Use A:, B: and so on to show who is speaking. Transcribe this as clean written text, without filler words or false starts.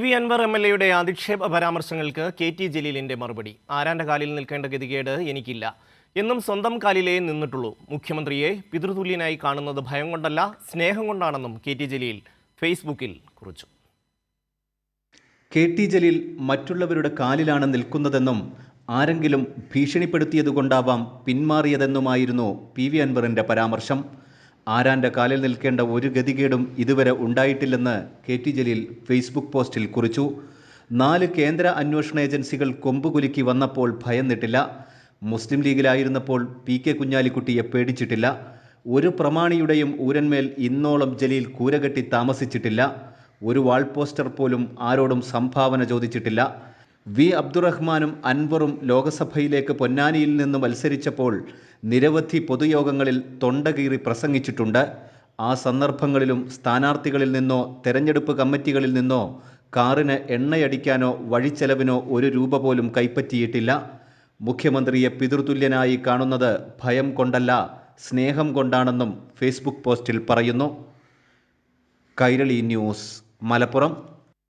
A: P Anvar എംഎൽഎയുടെ അധിക്ഷേപ പരാമർശങ്ങൾക്ക് കെ.ടി. ജലീലിന്റെ മറുപടി. ആരാന്റെ കാലിൽ നിൽക്കേണ്ട ഗതികേട് എനിക്കില്ല എന്നും സ്വന്തം കാലിലേ നിന്നിട്ടുള്ളൂ. മുഖ്യമന്ത്രിയെ പിതൃതുല്യനായി കാണുന്നത് ഭയം കൊണ്ടല്ല, സ്നേഹം കൊണ്ടാണെന്നും കെ.ടി. ജലീൽ ഫേസ്ബുക്കിൽ കുറിച്ചു.
B: കെ.ടി. ജലീൽ മറ്റുള്ളവരുടെ കാലിലാണ് നിൽക്കുന്നതെന്നും ആരെങ്കിലും ഭീഷണിപ്പെടുത്തിയതുകൊണ്ടാവാം പിന്മാറിയതെന്നുമായിരുന്നു പി.വി. അൻവറിന്റെ പരാമർശം. ആരാന്റെ കാലിൽ നിൽക്കേണ്ട ഒരു ഗതികേടും ഇതുവരെ ഉണ്ടായിട്ടില്ലെന്ന് കെ.ടി. ജലീൽ ഫേസ്ബുക്ക് പോസ്റ്റിൽ കുറിച്ചു. 4 കേന്ദ്ര അന്വേഷണ ഏജൻസികൾ കൊമ്പുകുലുക്കി വന്നപ്പോൾ ഭയന്നിട്ടില്ല. മുസ്ലിം ലീഗിലായിരുന്നപ്പോൾ പി.കെ. കുഞ്ഞാലിക്കുട്ടിയെ പേടിച്ചിട്ടില്ല. ഒരു പ്രമാണിയുടെയും ഊരന്മേൽ ഇന്നോളം ജലീൽ കൂരകെട്ടി താമസിച്ചിട്ടില്ല. ഒരു വാൾ പോസ്റ്റർ പോലും ആരോടും സംഭാവന ചോദിച്ചിട്ടില്ല. വി അബ്ദുറഹ്മാനും അൻവറും ലോകസഭയിലേക്ക് പൊന്നാനിയിൽ നിന്ന് മത്സരിച്ചപ്പോൾ നിരവധി പൊതുയോഗങ്ങളിൽ തൊണ്ടകീറി പ്രസംഗിച്ചിട്ടുണ്ട്. ആ സന്ദർഭങ്ങളിലും സ്ഥാനാർത്ഥികളിൽ നിന്നോ തെരഞ്ഞെടുപ്പ് കമ്മിറ്റികളിൽ നിന്നോ കാറിന് എണ്ണയടിക്കാനോ വഴിച്ചെലവിനോ ഒരു രൂപ പോലും കൈപ്പറ്റിയിട്ടില്ല. മുഖ്യമന്ത്രിയെ പിതൃതുല്യനായി കാണുന്നത് ഭയം കൊണ്ടല്ല, സ്നേഹം കൊണ്ടാണെന്നും ഫേസ്ബുക്ക് പോസ്റ്റിൽ പറയുന്നു. കൈരളി ന്യൂസ്, മലപ്പുറം.